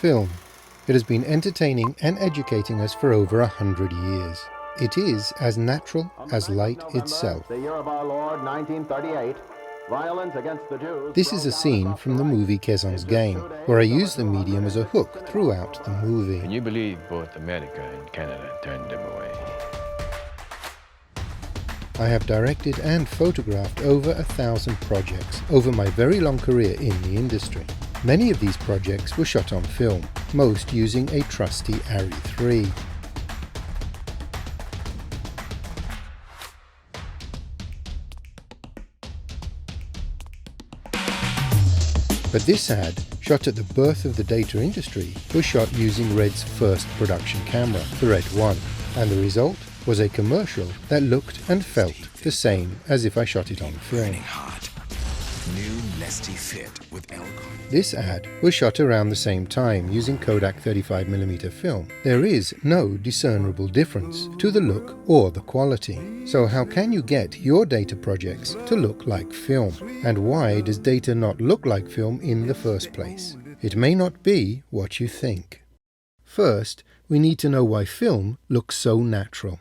Film. It has been entertaining and educating us for over 100 years. It is as natural as light itself. The year of our Lord, 1938, violence against the Jews. This is a scene from the movie Kezon's Game, where I use the medium as a hook throughout the movie. Can you believe both America and Canada turned them away? I have directed and photographed over 1,000 projects over my very long career in the industry. Many of these projects were shot on film, most using a trusty Arri 3. But this ad, shot at the birth of the data industry, was shot using Red's first production camera, the Red 1, and the result was a commercial that looked and felt the same as if I shot it on film. New Nesty Fit with alcohol. This ad was shot around the same time using Kodak 35mm film. There is no discernible difference to the look or the quality. So how can you get your data projects to look like film? And why does data not look like film in the first place? It may not be what you think. First, we need to know why film looks so natural.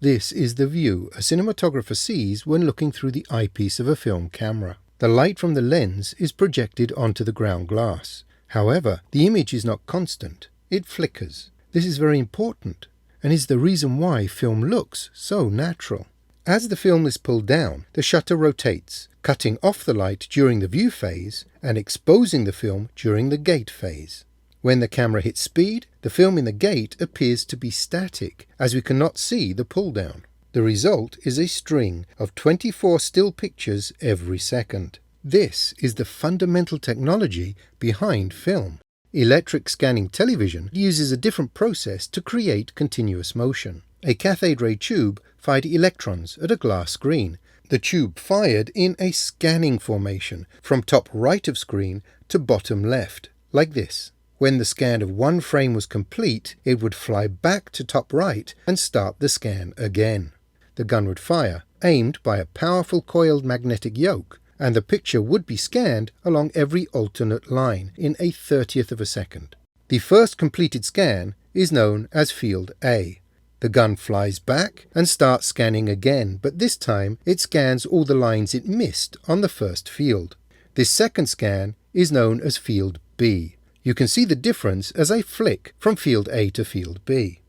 This is the view a cinematographer sees when looking through the eyepiece of a film camera. The light from the lens is projected onto the ground glass. However, the image is not constant. It flickers. This is very important and is the reason why film looks so natural. As the film is pulled down, the shutter rotates, cutting off the light during the view phase and exposing the film during the gate phase. When the camera hits speed, the film in the gate appears to be static, as we cannot see the pull down. The result is a string of 24 still pictures every second. This is the fundamental technology behind film. Electric scanning television uses a different process to create continuous motion. A cathode ray tube fired electrons at a glass screen. The tube fired in a scanning formation from top right of screen to bottom left, like this. When the scan of one frame was complete, it would fly back to top right and start the scan again. The gun would fire, aimed by a powerful coiled magnetic yoke, and the picture would be scanned along every alternate line in a 30th of a second. The first completed scan is known as Field A. The gun flies back and starts scanning again, but this time it scans all the lines it missed on the first field. This second scan is known as Field B. You can see the difference as I flick from Field A to Field B.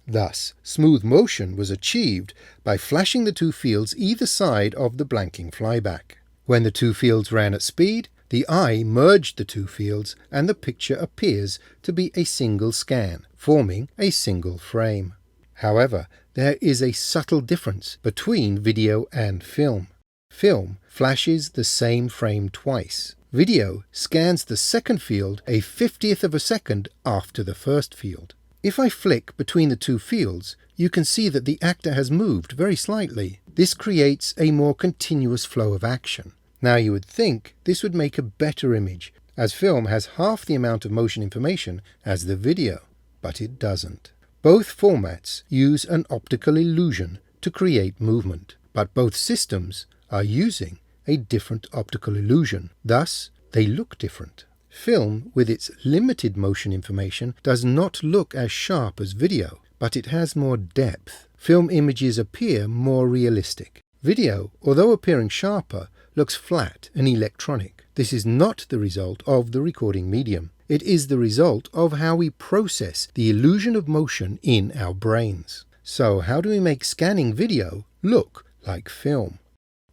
Thus, smooth motion was achieved by flashing the two fields either side of the blanking flyback. When the two fields ran at speed, the eye merged the two fields and the picture appears to be a single scan, forming a single frame. However, there is a subtle difference between video and film. Film flashes the same frame twice. Video scans the second field a 50th of a second after the first field. If I flick between the two fields, you can see that the actor has moved very slightly. This creates a more continuous flow of action. Now you would think this would make a better image, as film has half the amount of motion information as the video, but it doesn't. Both formats use an optical illusion to create movement, but both systems are using a different optical illusion. Thus, they look different. Film, with its limited motion information, does not look as sharp as video, but it has more depth. Film images appear more realistic. Video, although appearing sharper, looks flat and electronic. This is not the result of the recording medium. It is the result of how we process the illusion of motion in our brains. So how do we make scanning video look like film?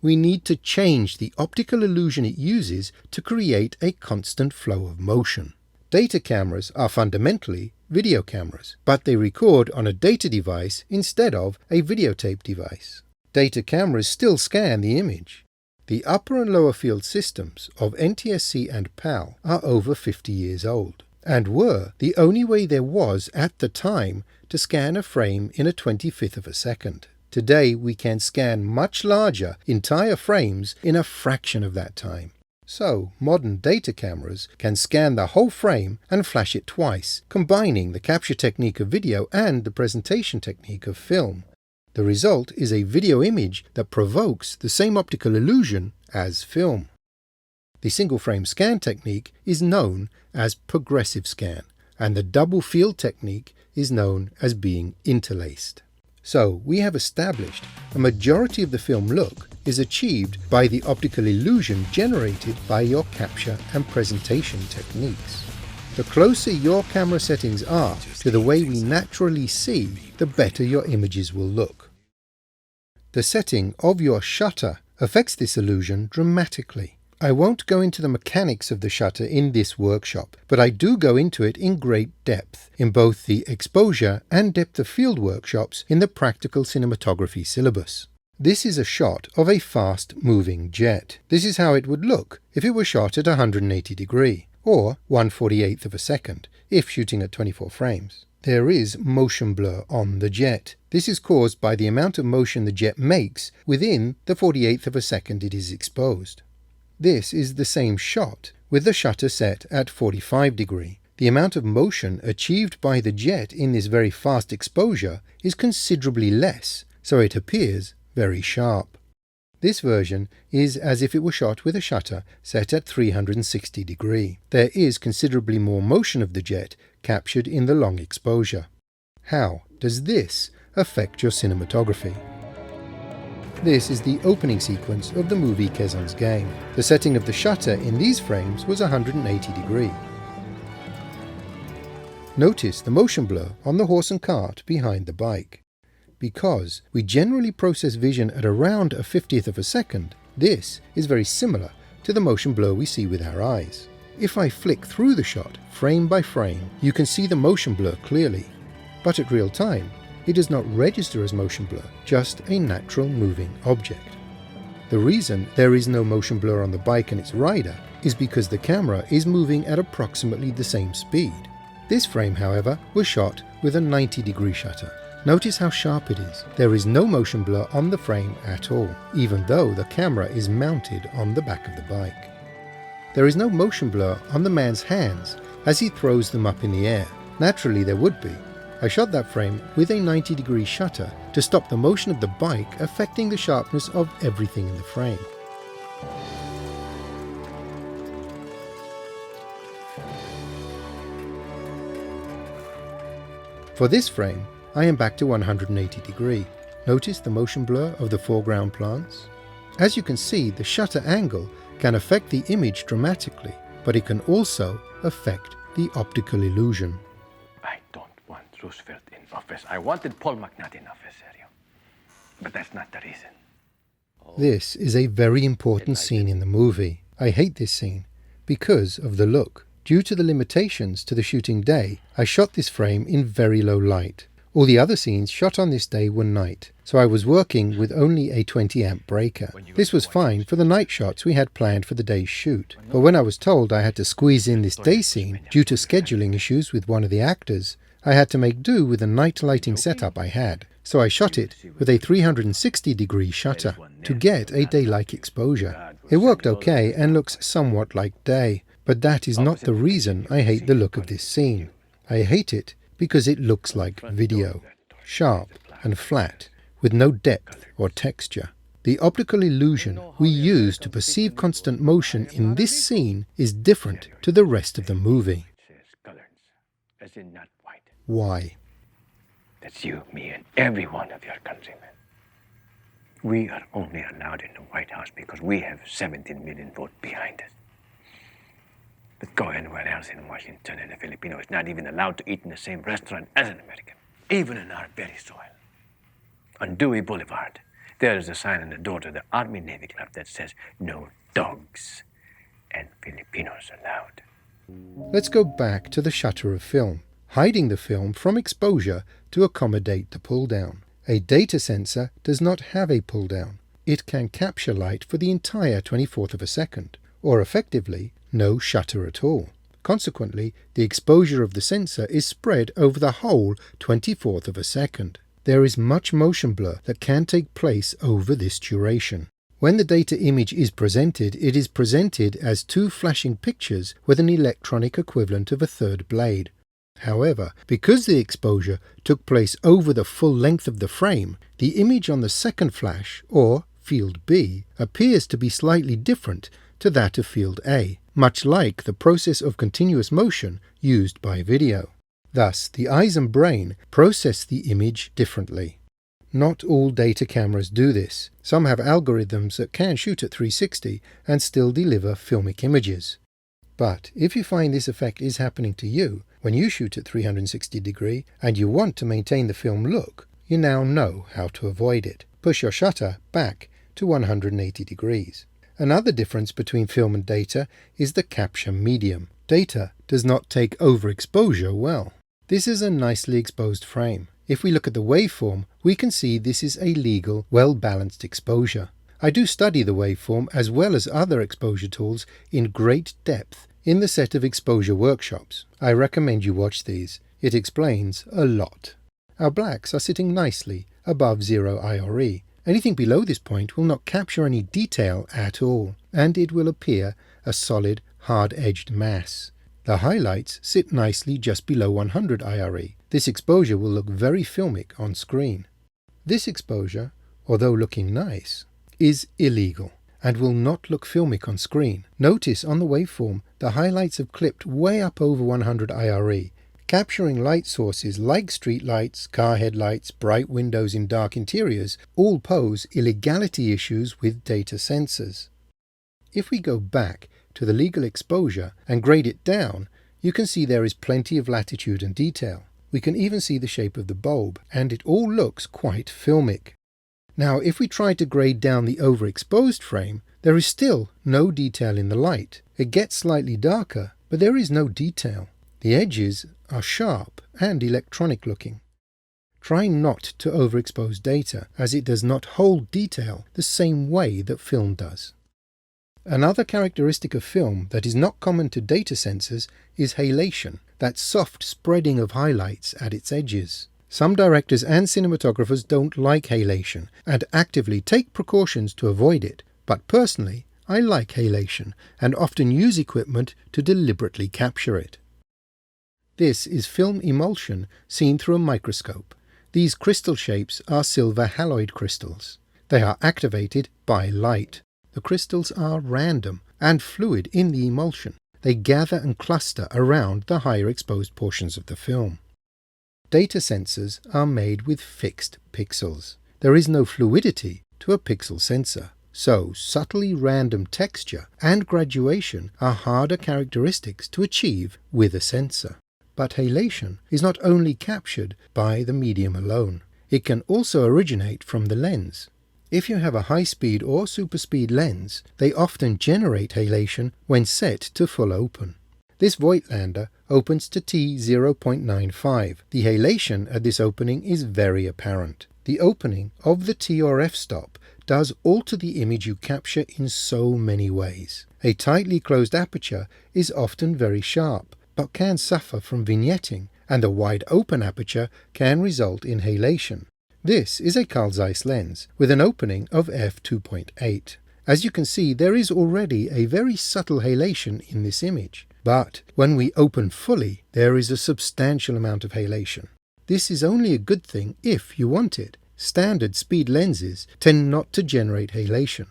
We need to change the optical illusion it uses to create a constant flow of motion. Data cameras are fundamentally video cameras, but they record on a data device instead of a videotape device. Data cameras still scan the image. The upper and lower field systems of NTSC and PAL are over 50 years old, and were the only way there was at the time to scan a frame in a 25th of a second. Today we can scan much larger entire frames in a fraction of that time. So, modern data cameras can scan the whole frame and flash it twice, combining the capture technique of video and the presentation technique of film. The result is a video image that provokes the same optical illusion as film. The single frame scan technique is known as progressive scan, and the double field technique is known as being interlaced. So we have established a majority of the film look is achieved by the optical illusion generated by your capture and presentation techniques. The closer your camera settings are to the way we naturally see, the better your images will look. The setting of your shutter affects this illusion dramatically. I won't go into the mechanics of the shutter in this workshop, but I do go into it in great depth in both the exposure and depth of field workshops in the practical cinematography syllabus. This is a shot of a fast-moving jet. This is how it would look if it were shot at 180 degree, or 1/48th of a second, if shooting at 24 frames. There is motion blur on the jet. This is caused by the amount of motion the jet makes within the 48th of a second it is exposed. This is the same shot with the shutter set at 45 degree. The amount of motion achieved by the jet in this very fast exposure is considerably less, so it appears very sharp. This version is as if it were shot with a shutter set at 360 degree. There is considerably more motion of the jet captured in the long exposure. How does this affect your cinematography? This is the opening sequence of the movie Kezan's Game. The setting of the shutter in these frames was 180 degree. Notice the motion blur on the horse and cart behind the bike. Because we generally process vision at around a 50th of a second, this is very similar to the motion blur we see with our eyes. If I flick through the shot frame by frame, you can see the motion blur clearly, but at real time, it does not register as motion blur, just a natural moving object. The reason there is no motion blur on the bike and its rider is because the camera is moving at approximately the same speed. This frame, however, was shot with a 90-degree shutter. Notice how sharp it is. There is no motion blur on the frame at all, even though the camera is mounted on the back of the bike. There is no motion blur on the man's hands as he throws them up in the air. Naturally there would be. I shot that frame with a 90-degree shutter to stop the motion of the bike affecting the sharpness of everything in the frame. For this frame, I am back to 180 degree. Notice the motion blur of the foreground plants? As you can see, the shutter angle can affect the image dramatically, but it can also affect the optical illusion. I don't want Roosevelt in office. I wanted Paul McNutt in office, Sergio. But that's not the reason. This is a very important scene in the movie. I hate this scene because of the look. Due to the limitations to the shooting day, I shot this frame in very low light. All the other scenes shot on this day were night, so I was working with only a 20 amp breaker. This was fine for the night shots we had planned for the day's shoot, but when I was told I had to squeeze in this day scene due to scheduling issues with one of the actors, I had to make do with the night lighting setup I had, so I shot it with a 360-degree shutter to get a day-like exposure. It worked okay and looks somewhat like day, but that is not the reason I hate the look of this scene. I hate it because it looks like video, sharp and flat, with no depth or texture. The optical illusion we use to perceive constant motion in this scene is different to the rest of the movie. Why? That's you, me, and every one of your countrymen. We are only allowed in the White House because we have 17 million votes behind us. But go anywhere else in Washington and a Filipino is not even allowed to eat in the same restaurant as an American, even in our very soil. On Dewey Boulevard, there is a sign on the door to the Army Navy Club that says, "No dogs and Filipinos allowed." Let's go back to the shutter of film, hiding the film from exposure to accommodate the pull-down. A data sensor does not have a pull-down. It can capture light for the entire 24th of a second, or effectively, no shutter at all. Consequently, the exposure of the sensor is spread over the whole 24th of a second. There is much motion blur that can take place over this duration. When the data image is presented, it is presented as two flashing pictures with an electronic equivalent of a third blade. However, because the exposure took place over the full length of the frame, the image on the second flash, or field B appears to be slightly different to that of field A, much like the process of continuous motion used by video. Thus, the eyes and brain process the image differently. Not all data cameras do this. Some have algorithms that can shoot at 360 and still deliver filmic images. But if you find this effect is happening to you when you shoot at 360 degree and you want to maintain the film look, you now know how to avoid it. Push your shutter back to 180 degrees. Another difference between film and data is the capture medium. Data does not take overexposure well. This is a nicely exposed frame. If we look at the waveform, we can see this is a legal, well-balanced exposure. I do study the waveform as well as other exposure tools in great depth in the set of exposure workshops. I recommend you watch these. It explains a lot. Our blacks are sitting nicely above 0 IRE. Anything below this point will not capture any detail at all, and it will appear a solid, hard-edged mass. The highlights sit nicely just below 100 IRE. This exposure will look very filmic on screen. This exposure, although looking nice, is illegal and will not look filmic on screen. Notice on the waveform the highlights have clipped way up over 100 IRE, capturing light sources like street lights, car headlights, bright windows in dark interiors all pose illegality issues with data sensors. If we go back to the legal exposure and grade it down, you can see there is plenty of latitude and detail. We can even see the shape of the bulb, and it all looks quite filmic. Now, if we try to grade down the overexposed frame, there is still no detail in the light. It gets slightly darker, but there is no detail. The edges are sharp and electronic looking. Try not to overexpose data, as it does not hold detail the same way that film does. Another characteristic of film that is not common to data sensors is halation, that soft spreading of highlights at its edges. Some directors and cinematographers don't like halation and actively take precautions to avoid it, but personally I like halation and often use equipment to deliberately capture it. This is film emulsion seen through a microscope. These crystal shapes are silver haloid crystals. They are activated by light. The crystals are random and fluid in the emulsion. They gather and cluster around the higher exposed portions of the film. Data sensors are made with fixed pixels. There is no fluidity to a pixel sensor, so subtly random texture and graduation are harder characteristics to achieve with a sensor. But halation is not only captured by the medium alone. It can also originate from the lens. If you have a high-speed or super-speed lens, they often generate halation when set to full open. This Voigtlander opens to T0.95. The halation at this opening is very apparent. The opening of the T or f stop does alter the image you capture in so many ways. A tightly closed aperture is often very sharp, but can suffer from vignetting, and a wide open aperture can result in halation. This is a Carl Zeiss lens with an opening of f2.8. As you can see, there is already a very subtle halation in this image, but when we open fully, there is a substantial amount of halation. This is only a good thing if you want it. Standard speed lenses tend not to generate halation.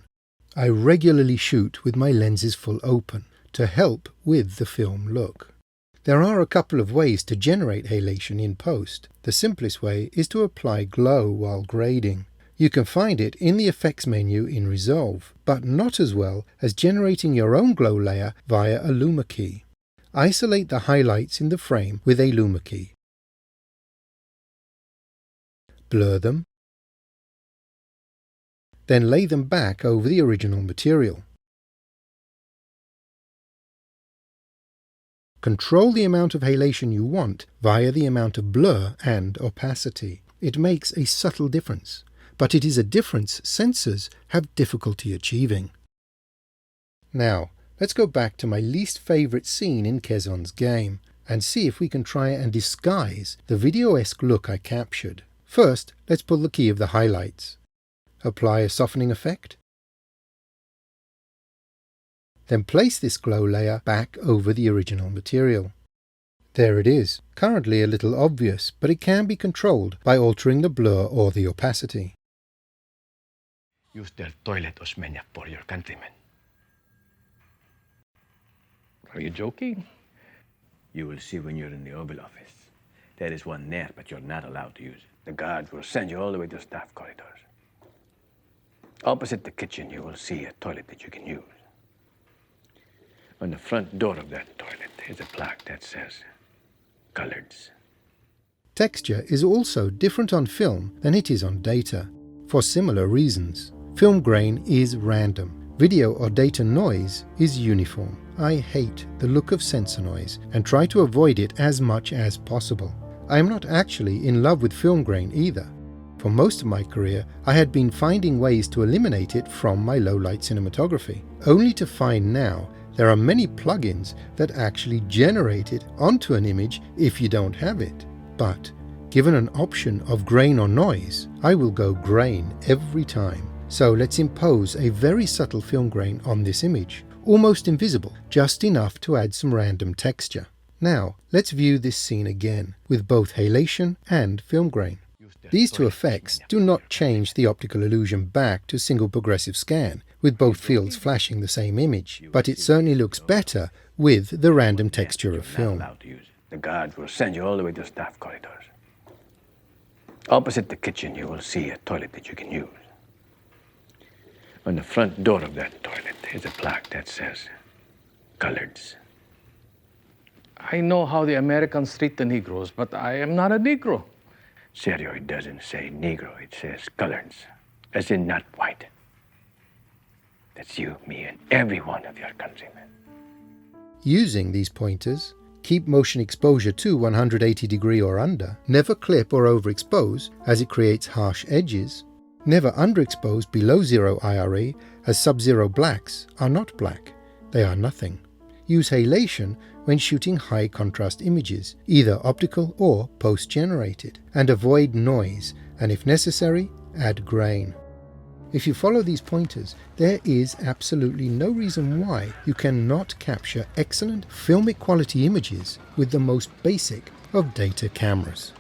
I regularly shoot with my lenses full open to help with the film look. There are a couple of ways to generate halation in post. The simplest way is to apply glow while grading. You can find it in the effects menu in Resolve, but not as well as generating your own glow layer via a luma key. Isolate the highlights in the frame with a luma key. Blur them. Then lay them back over the original material. Control the amount of halation you want via the amount of blur and opacity. It makes a subtle difference, but it is a difference sensors have difficulty achieving. Now, let's go back to my least favorite scene in Kezon's game and see if we can try and disguise the video-esque look I captured. First, let's pull the key of the highlights. Apply a softening effect. Then place this glow layer back over the original material. There it is, currently a little obvious, but it can be controlled by altering the blur or the opacity. Use their toilet osmenia for your countrymen. Are you joking? You will see when you're in the Oval Office. There is one there, but you're not allowed to use it. The guards will send you all the way to staff corridors. Opposite the kitchen, you will see a toilet that you can use. On the front door of that toilet is a plaque that says, coloreds. Texture is also different on film than it is on data, for similar reasons. Film grain is random. Video or data noise is uniform. I hate the look of sensor noise and try to avoid it as much as possible. I am not actually in love with film grain either. For most of my career, I had been finding ways to eliminate it from my low-light cinematography, only to find now there are many plugins that actually generate it onto an image if you don't have it. But given an option of grain or noise, I will go grain every time. So let's impose a very subtle film grain on this image, almost invisible, just enough to add some random texture. Now, let's view this scene again, with both halation and film grain. These two effects do not change the optical illusion back to single progressive scan, with both fields flashing the same image, but it certainly looks better with the random texture of film. The guards will send you all the way to staff corridors. Opposite the kitchen, you will see a toilet that you can use. On the front door of that toilet is a plaque that says, coloreds. I know how the Americans treat the Negroes, but I am not a Negro. Sergio, it doesn't say Negro, it says coloreds, as in not white. That's you, me, and every one of your countrymen. Using these pointers, keep motion exposure to 180 degree or under, never clip or overexpose as it creates harsh edges, never underexpose below 0 IRE as sub-zero blacks are not black, they are nothing. Use halation when shooting high contrast images, either optical or post-generated, and avoid noise, and if necessary, add grain. If you follow these pointers, there is absolutely no reason why you cannot capture excellent filmic quality images with the most basic of data cameras.